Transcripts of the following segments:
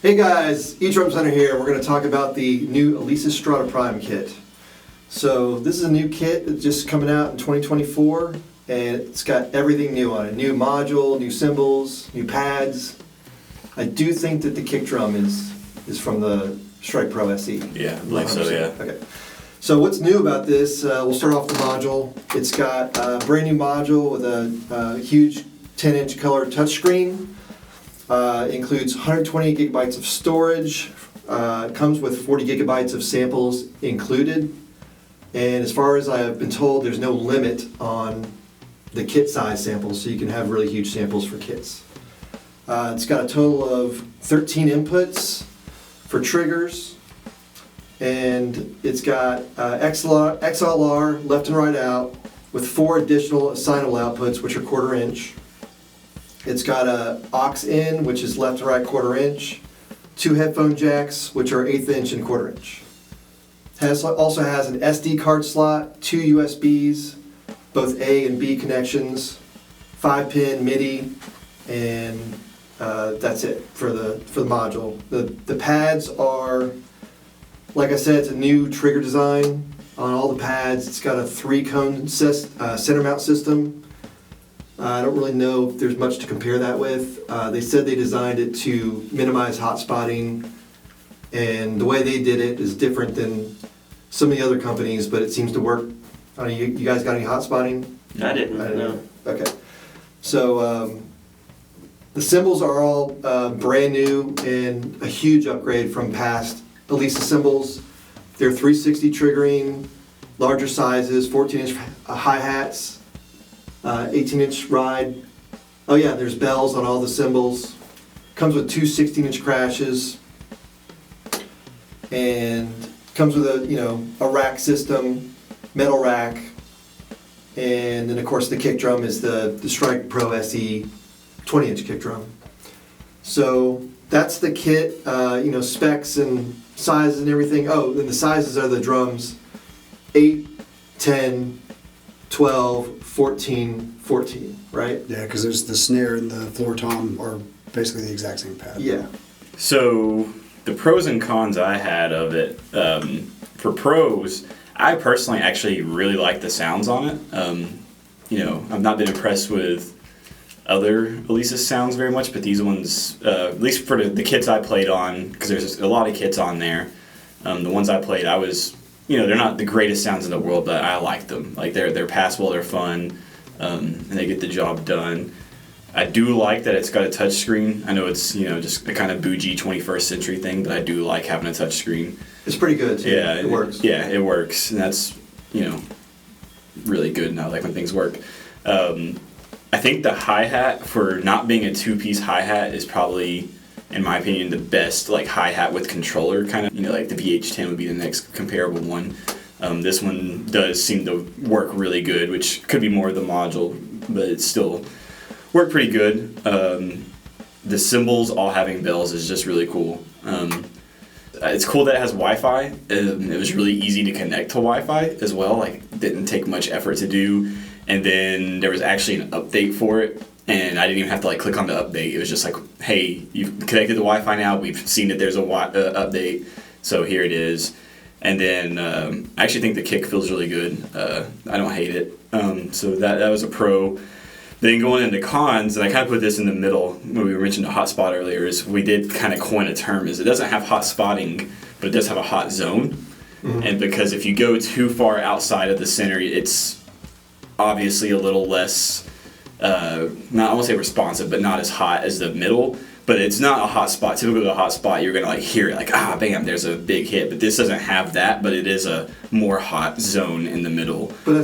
Hey guys, Edrumcenter here. We're going to talk about the new Alesis Strata Prime kit. So this is a new kit that's just coming out in 2024, and it's got everything new on it. New module, new cymbals, new pads. I do think that the kick drum is from the Strike Pro SE. Yeah, I believe so, yeah. Okay. So what's new about this, we'll start off the module. It's got a brand new module with a huge 10-inch color touchscreen. Includes 120 gigabytes of storage, comes with 40 gigabytes of samples included, and as far as I have been told, there's no limit on the kit size samples, so you can have really huge samples for kits. It's got a total of 13 inputs for triggers, and it's got XLR left and right out with 4 additional assignable outputs, which are 1/4 inch. It's got a aux in, which is left and right 1/4 inch, 2 headphone jacks, which are 1/8 inch and 1/4 inch. Also has an SD card slot, 2 USBs, both A and B connections, 5-pin MIDI, and that's it for the module. The pads are, like I said, it's a new trigger design on all the pads. It's got a 3-cone center mount system. I don't really know if there's much to compare that with. They said they designed it to minimize hot spotting, and the way they did it is different than some of the other companies, but it seems to work. I don't know, you guys got any hot spotting? I didn't know. Okay. So the cymbals are all brand new and a huge upgrade from past Alesis cymbals. They're 360 triggering, larger sizes, 14-inch hi-hats, 18-inch ride. Oh yeah, there's bells on all the cymbals. Comes with 2 16-inch crashes, and comes with a rack system, metal rack, and then of course the kick drum is the Strike Pro SE 20-inch kick drum. So that's the kit. Specs and sizes and everything. Oh, and the sizes are the drums: 8, 10, 12, 14, 14, right? Yeah, because there's the snare and the floor tom are basically the exact same pad. Yeah. So the pros and cons I had of it, for pros, I personally actually really like the sounds on it. I've not been impressed with other Alesis sounds very much, but these ones, at least for the kits I played on, because there's a lot of kits on there, the ones I played, they're not the greatest sounds in the world, but I like them. Like they're passable, they're fun, and they get the job done. I do like that it's got a touch screen. I know it's just a kind of bougie 21st century thing, but I do like having a touch screen. It's pretty good too. Yeah, it works. Yeah, it works, and that's really good. And I like when things work. I think the hi-hat, for not being a 2-piece hi-hat, is probably, in my opinion, the best hi-hat with controller kind of. Like the VH10 would be the next comparable one. This one does seem to work really good, which could be more of the module, but it still worked pretty good. The cymbals all having bells is just really cool. It's cool that it has Wi-Fi. It was really easy to connect to Wi-Fi as well. Didn't take much effort to do. And then there was actually an update for it, and I didn't even have to click on the update. It was just hey, you've connected to Wi-Fi now. We've seen that there's a update, so here it is. And then I actually think the kick feels really good. I don't hate it. So that was a pro. Then going into cons, and I kind of put this in the middle when we mentioned a hot spot earlier, is we did kind of coin a term, is it doesn't have hot spotting, but it does have a hot zone. Mm-hmm. And because if you go too far outside of the center, it's obviously a little less, I won't say responsive, but not as hot as the middle. But it's not a hot spot. Typically with a hot spot, you're going to hear it bam, there's a big hit. But this doesn't have that, but it is a more hot zone in the middle. But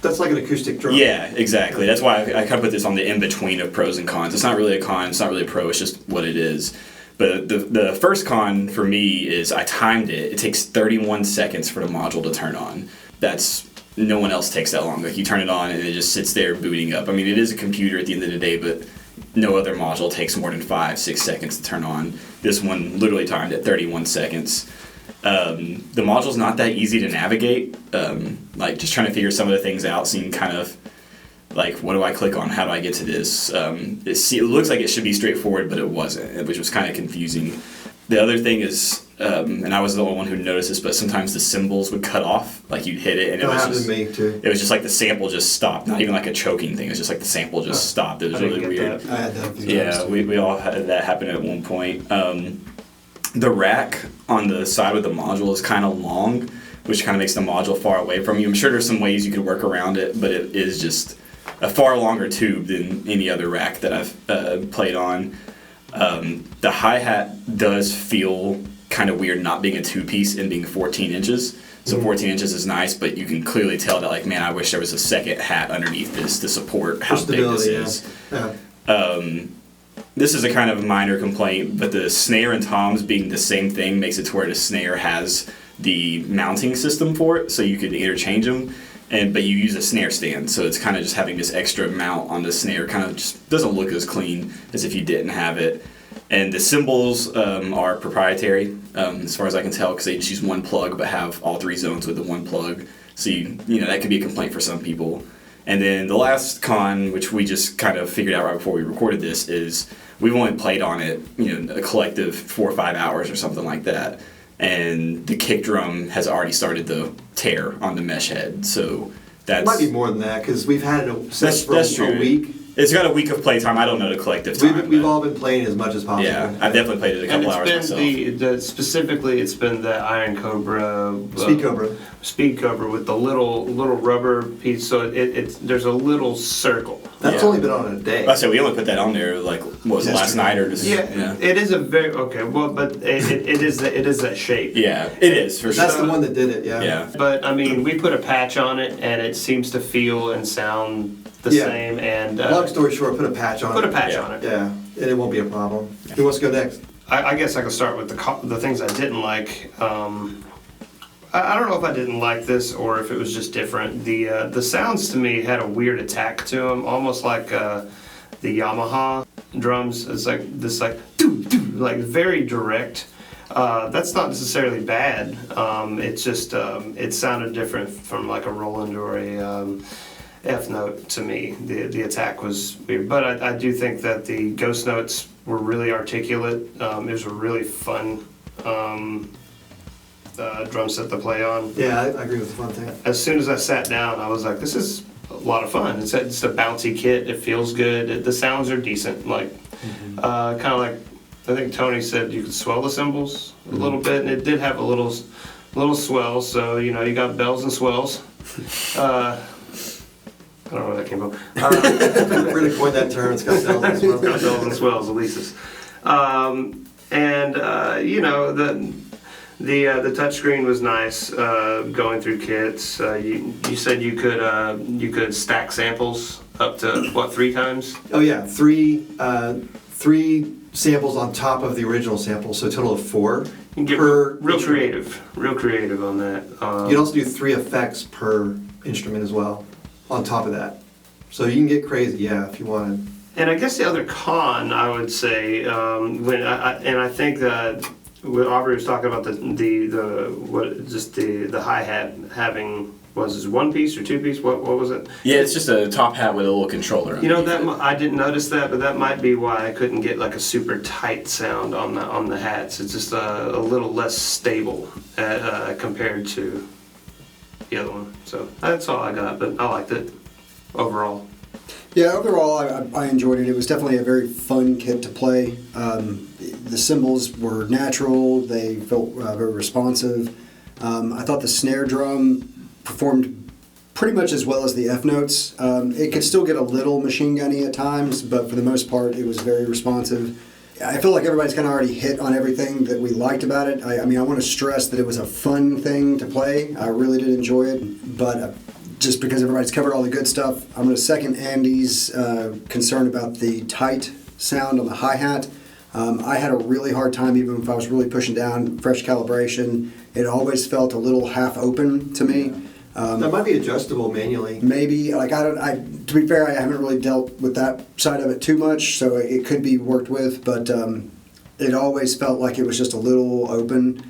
that's like an acoustic drum. Yeah, exactly. That's why I kind of put this on the in-between of pros and cons. It's not really a con, it's not really a pro, it's just what it is. But the first con for me is I timed it. It takes 31 seconds for the module to turn on. No one else takes that long. You turn it on and it just sits there booting up. I mean, it is a computer at the end of the day, but no other module takes more than 5-6 seconds to turn on. This one literally timed at 31 seconds. The module's not that easy to navigate. Just trying to figure some of the things out seemed kind of like, what do I click on? How do I get to this? It looks like it should be straightforward, but it wasn't, which was kind of confusing. The other thing is, and I was the only one who noticed this, but sometimes the cymbals would cut off. Like you'd hit it, and it was just, to me too. it was just like the sample just stopped. Not even like a choking thing. It was just like the sample just stopped. It was really weird. I had that a few Yeah, times, too. we all had that happen at one point. The rack on the side with the module is kind of long, which kind of makes the module far away from you. I'm sure there's some ways you could work around it, but it is just a far longer tube than any other rack that I've played on. The hi-hat does feel kind of weird not being a two-piece and being 14 inches. So 14 inches is nice, but you can clearly tell that, like, man, I wish there was a second hat underneath this to support how big this is. Yeah. This is a kind of minor complaint, but the snare and toms being the same thing makes it to where the snare has the mounting system for it, so you could interchange them. But you use a snare stand, so it's kind of just having this extra mount on the snare kind of just doesn't look as clean as if you didn't have it. And the cymbals are proprietary, as far as I can tell, because they just use one plug but have all three zones with the one plug. So you know that could be a complaint for some people. And then the last con, which we just kind of figured out right before we recorded this, is we've only played on it, a collective 4 or 5 hours or something like that. And the kick drum has already started to tear on the mesh head, so that's... It might be more than that, because we've had it set for that's true. a week. It's got a week of playtime. I don't know the collective time. We've all been playing as much as possible. Yeah, I've definitely played it a couple hours myself. Specifically, it's been the Iron Cobra... Speed Cobra with the little rubber piece, so there's a little circle. That's only been on a day. I said we only put that on there, like, what was it, last night or just... Yeah, it is a very... Okay, well, but it is that shape. Yeah, it is, for sure. That's the one that did it, yeah. Yeah. But, I mean, we put a patch on it, and it seems to feel and sound the same, and... long story short, put a patch on it. Put a patch on it. Yeah, and it won't be a problem. Who wants to go next? I guess I can start with the things I didn't like. I don't know if I didn't like this or if it was just different. The sounds to me had a weird attack to them, almost like the Yamaha drums. It's like this, like doo doo, like very direct. That's not necessarily bad. It's just it sounded different from like a Roland or a F note to me. The attack was weird, but I do think that the ghost notes were really articulate. It was a really fun drum set to play on. Yeah, I agree with the fun thing. As soon as I sat down, I was like, this is a lot of fun. It's a bouncy kit. It feels good. The sounds are decent. Like, kind of like, I think Tony said you could swell the cymbals a little bit, and it did have a little swell, so, you got bells and swells. I don't know where that came from. Really coined that term. It's got bells and swells. Got bells and swells, Alesis. The touchscreen was nice. Going through kits, you said you could stack samples up to what, 3 times? Oh yeah, three samples on top of the original sample, so a total of 4. You can get real creative on that. You can also do 3 effects per instrument as well, on top of that. So you can get crazy, yeah, if you wanted. And I guess the other con, I would say, I think that when Aubrey was talking about the hi-hat having, was it 1 piece or 2 piece? What was it? Yeah, it's just a top hat with a little controller. I didn't notice that, but that might be why I couldn't get like a super tight sound on the hats. It's just a little less stable compared to the other one. So that's all I got, but I liked it overall. Yeah, overall I enjoyed it. It was definitely a very fun kit to play. The cymbals were natural. They felt very responsive. I thought the snare drum performed pretty much as well as the F notes. It could still get a little machine gunny at times, but for the most part it was very responsive. I feel like everybody's kind of already hit on everything that we liked about it. I mean, I want to stress that it was a fun thing to play. I really did enjoy it, but just because everybody's covered all the good stuff, I'm going to second Andy's concern about the tight sound on the hi-hat. I had a really hard time, even if I was really pushing down, fresh calibration. It always felt a little half open to me. That might be adjustable manually. Maybe, like to be fair, I haven't really dealt with that side of it too much, so it could be worked with, but it always felt like it was just a little open,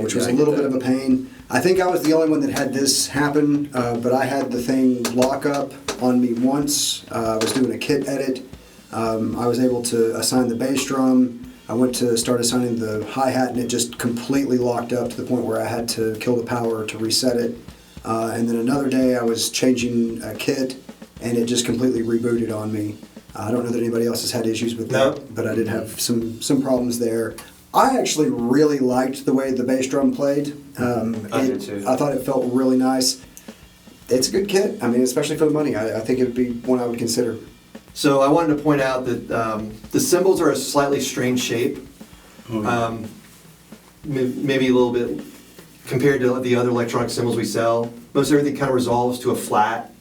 which was a little bit of a pain. I think I was the only one that had this happen, but I had the thing lock up on me once. I was doing a kit edit. I was able to assign the bass drum. I went to start assigning the hi-hat and it just completely locked up to the point where I had to kill the power to reset it. And then another day I was changing a kit and it just completely rebooted on me. I don't know that anybody else has had issues with that, but I did have some problems there. I actually really liked the way the bass drum played. I did too. I thought it felt really nice. It's a good kit. I mean, especially for the money. I think it would be one I would consider. So I wanted to point out that the cymbals are a slightly strange shape. Maybe a little bit compared to the other electronic cymbals we sell. Most everything kind of resolves to a flat,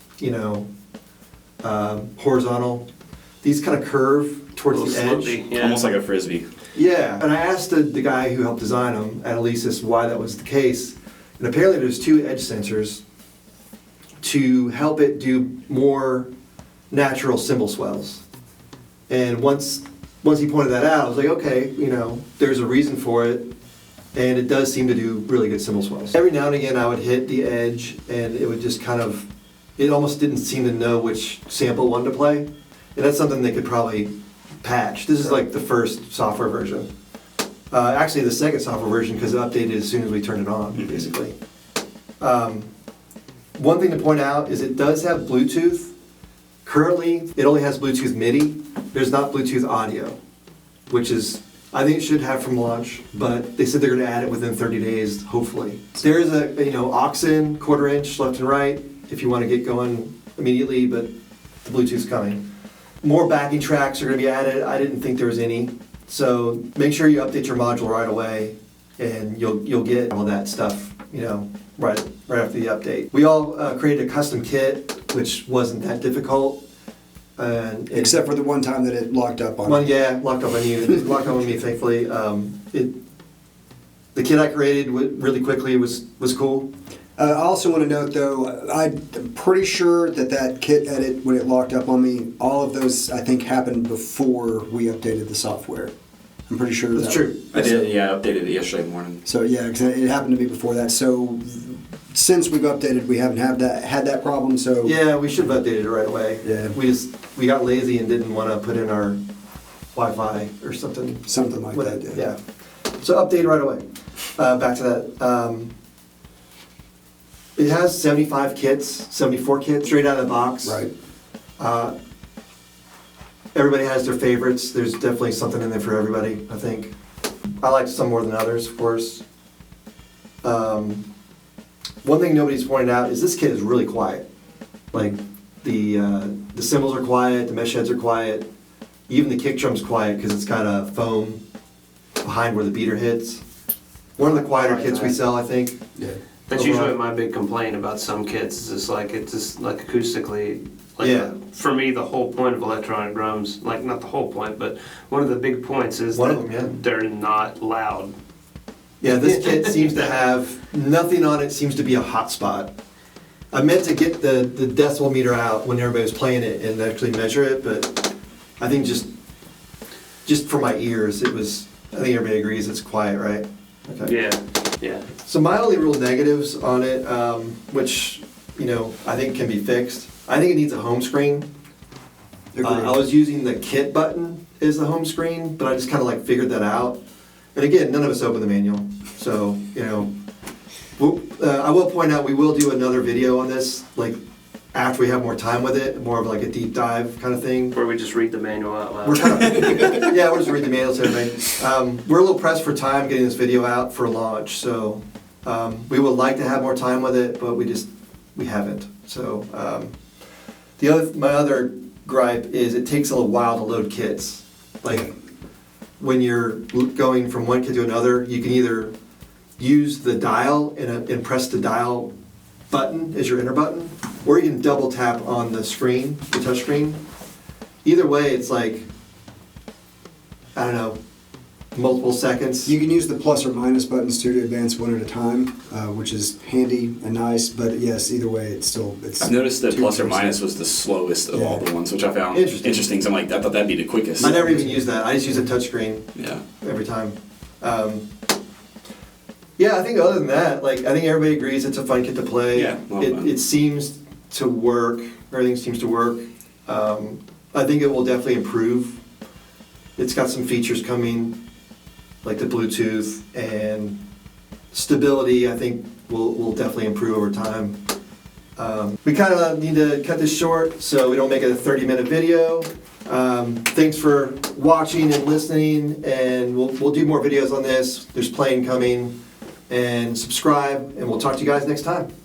horizontal. These kind of curve towards the edge. Slopey, yeah. Almost like a frisbee. Yeah, and I asked the guy who helped design them at Alesis why that was the case. And apparently there's 2 edge sensors to help it do more natural cymbal swells. And once he pointed that out, I was like, okay, there's a reason for it, and it does seem to do really good cymbal swells. Every now and again I would hit the edge and it would just it almost didn't seem to know which sample it wanted to play. And that's something they could probably patch. This is like the first software version. Actually the second software version because it updated as soon as we turned it on, basically. One thing to point out is it does have Bluetooth. Currently, it only has Bluetooth MIDI. There's not Bluetooth audio, which is, I think it should have from launch, but they said they're going to add it within 30 days, hopefully. There's a, aux in, 1/4 inch left and right, if you want to get going immediately, but the Bluetooth's coming. More backing tracks are going to be added. I didn't think there was any. So make sure you update your module right away, and you'll get all that stuff, right after the update. We all created a custom kit, which wasn't that difficult. Except for the one time that it locked up on me. Yeah, locked up on you. It locked up on me, thankfully. The kit I created really quickly was cool. I also want to note, though, I'm pretty sure that kit edit, when it locked up on me, all of those, I think, happened before we updated the software. I'm pretty sure That's true. I did, yeah, I updated it yesterday morning. So, yeah, 'cause it happened to me before that. So, since we've updated, we haven't had that problem, so... Yeah, we should have updated it right away. Yeah. We got lazy and didn't want to put in our Wi-Fi or something. Something like that, yeah. So update right away. Back to that. It has 74 kits straight out of the box. Right. Everybody has their favorites. There's definitely something in there for everybody, I think. I like some more than others, of course. One thing nobody's pointed out is this kit is really quiet. Like the cymbals are quiet, the mesh heads are quiet, even the kick drum's quiet because it's got a foam behind where the beater hits. One of the quieter kits we sell, I think. Yeah. That's usually my big complaint about some kits. Is it's just like acoustically. Like Yeah. For me, the whole point of electronic drums, like not the whole point, but one of the big points is One that of them, yeah. they're not loud. Yeah, this kit seems to have, nothing on it seems to be a hot spot. I meant to get the decibel meter out when everybody was playing it and actually measure it, but I think just for my ears, I think everybody agrees it's quiet, right? Okay. Yeah. So my only real negatives on it, which, I think can be fixed, I think it needs a home screen. I was using the kit button as the home screen, but I just kind of figured that out. And again, none of us opened the manual, so, I will point out we will do another video on this, after we have more time with it, more of a deep dive kind of thing. Where we just read the manual out loud. We'll just read the manual to everybody. We're a little pressed for time getting this video out for launch, so we would like to have more time with it, but we haven't. So my other gripe is it takes a little while to load kits. When you're going from one kit to another, you can either use the dial and press the dial button as your enter button, or you can double tap on the screen, the touch screen. Either way, it's multiple seconds. You can use the plus or minus buttons too to advance one at a time, which is handy and nice. But yes, either way, it's. I've noticed that plus or minus was the slowest of all the ones, which I found interesting. So I thought that'd be the quickest. I never even used that. I just use a touch screen. Yeah. Every time. I think other than that, I think everybody agrees it's a fun kit to play. Yeah. It seems to work. Everything seems to work. I think it will definitely improve. It's got some features coming. like the Bluetooth and stability, I think will definitely improve over time. We kind of need to cut this short so we don't make it a 30-minute video. Thanks for watching and listening, and we'll do more videos on this. There's playing coming, and subscribe, and we'll talk to you guys next time.